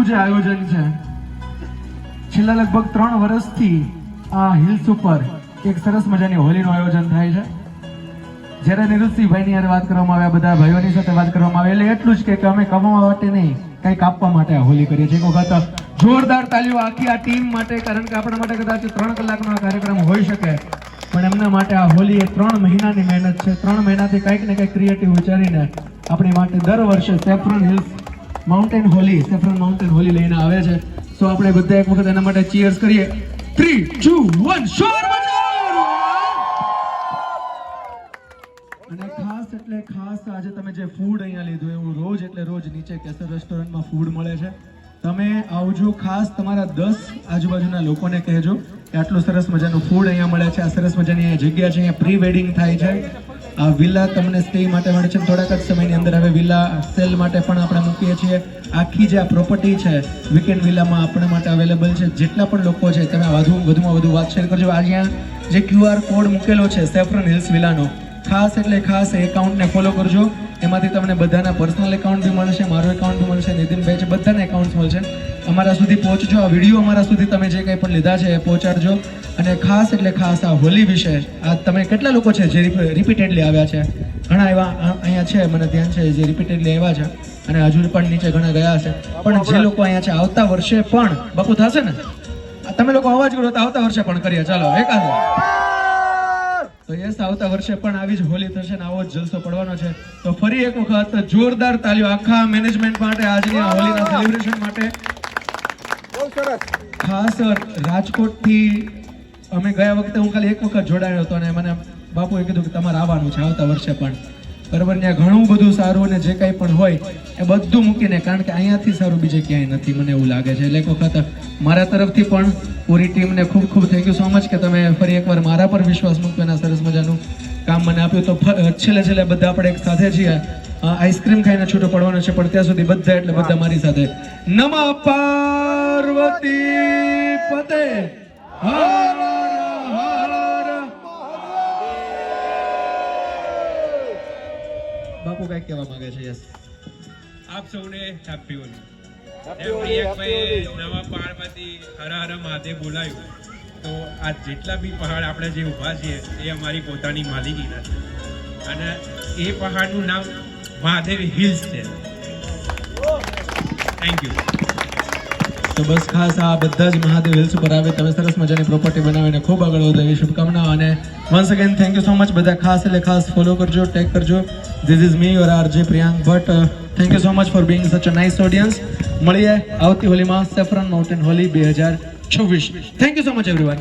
આગવું જે આયોજન છે, છેલ્લા લગભગ 3 વર્ષથી આ હિલ્સ ઉપર એક સરસ મજાની હોલીનું આયોજન થાય છે. જ્યારે નિરુતસિંહભાઈની યાર વાત કરવામાં આવે, બધા ભાઈઓની સાથે વાત કરવામાં આવે, એટલે એટલું જ કે અમે કમાવા માટે નહીં, કંઈક આપવા માટે આ હોલી કરીએ છીએ. એક વખત જોરદાર તાલીઓ આખી આ ટીમ માટે, કારણ કે આપણા માટે કદાચ 3 કલાકનો આ કાર્યક્રમ હોઈ શકે, પણ એમના માટે આ હોલી એ 3 મહિનાની મહેનત છે. 3 મહિનાથી કંઈક ને કંઈક ક્રિએટિવ વિચારીને આપણી માટે દર વર્ષે સેફ્રોન હિલ્સ માઉન્ટેન હોલી લઈને આવે છે. સો આપણે બધા એક વખત એના માટે ચીયર્સ કરીએ. 3, 2, 1 શોર મચાવો. અને ખાસ એટલે ખાસ આજે તમે જે ફૂડ અહીંયા લીધું, એવું રોજ એટલે રોજ નીચે કેસર રેસ્ટોરન્ટમાં ફૂડ મળે છે. તમે આવજો, ખાસ તમારા 10 આજુબાજુના લોકોને કહેજો કે આટલું સરસ મજાનું ફૂડ અહીંયા મળે છે. આ સરસ મજાની અહીંયા જગ્યા છે, અહીંયા પ્રી વેડિંગ થાય છે. આ વિલા તમને સ્ટે માટે મળે છે. થોડાક જ સમયની અંદર હવે વિલા સેલ માટે પણ આપણે મૂકીએ છીએ. આખી જે આ પ્રોપર્ટી છે વીકેન્ડ વિલામાં આપણા માટે અવેલેબલ છે. જેટલા પણ લોકો છે તમે વધુમાં વધુ વાત શેર કરજો. અહીંયા જે QR કોડ મૂકેલો છે સેફ્રોન હિલ્સ વિલાનો, ખાસ એટલે ખાસ એકાઉન્ટને ફોલો કરજો. એમાંથી તમને બધાના પર્સનલ એકાઉન્ટ બી મળશે, મારો એકાઉન્ટ બી મળશે, નીતિનભાઈ છે, બધાના એકાઉન્ટ મળશે. અમારા સુધી પહોંચજો. આ વિડીયો અમારા સુધી તમે જે કંઈ પણ લીધા છે એ પહોંચાડજો. અને ખાસ એટલે ખાસ આ હોલી વિશે આ તમે કેટલા લોકો છે જે રિપીટેડલી આવ્યા છે? ઘણા એવા અહીંયા છે, મને ધ્યાન છે, જે રિપીટેડલી આવ્યા છે અને હજુ પણ નીચે ઘણા ગયા છે. પણ જે લોકો અહીંયા છે આવતા વર્ષે પણ બાપુ થશે ને, તમે લોકો અવાજ કરો તો આવતા વર્ષે પણ કરીએ. ચાલો એકાદ તો યસ, આવતા વર્ષે પણ આવી જ હોલી થશે ને આવો જ જલસો પડવાનો છે. તો ફરી એક વખત જોરદાર તાલીઓ આખા મેનેજમેન્ટ માટે, આજની આ હોલીના સેલિબ્રેશન માટે. ખાસ રાજકોટથી અમે ગયા વખતે હું ખાલી એક વખત જોડાયો હતો અને મને બાપુએ કીધું કે તમારે આવવાનું છે આવતા વર્ષે પણ. બરાબર, ત્યાં ઘણું બધું સારું અને જે કંઈ પણ હોય એ બધું મૂકીને, કારણ કે અહીંયાથી સારું બીજે ક્યાંય નથી, મને એવું લાગે છે. એટલે એક વખત મારા તરફથી પણ પૂરી ટીમને ખૂબ ખૂબ થેન્ક યુ સો મચ કે તમે ફરી એકવાર મારા પર વિશ્વાસ મૂક્યો અને સરસ મજાનું કામ મને આપ્યું. તો છેલ્લે બધા આપણે એક સાથે છીએ. આઈસ્ક્રીમ ખાઈને છૂટો પડવાનો છે, પણ ત્યાં સુધી બધા એટલે બધા મારી સાથે. નમઃ પાર્વતી પતે હર હર. બાપુ કઈ કહેવા માંગે છે? યસ, આપ સૌને હેપી હોલી. ભાઈ નવા પાર્વતી હર હર મહાદેવ બોલાયું તો આ જેટલા બી પહાડ આપણે જે ઊભા છીએ એ અમારી પોતાની માલિકીના છે અને એ પહાડનું નામ મહાદેવ હિલ્સ છે. Thank you. તો બસ ખાસ આ બધા જ મહાદેવ હિલ્સ ઉપર આવે, તમે સરસ મજાની પ્રોપર્ટી બનાવીને ખૂબ આગળ વધો એવી શુભકામનાઓ. અને once again thank you so much. બધા ખાસ એટલે ખાસ ફોલો કરજો, ટેગ કરજો. This is me your RJ Priyank Bhatt. Thank you so much for being such a nice audience. મળીએ આવતી હોલીમાં, saffron mountain Holi 2024. Thank you so much everyone.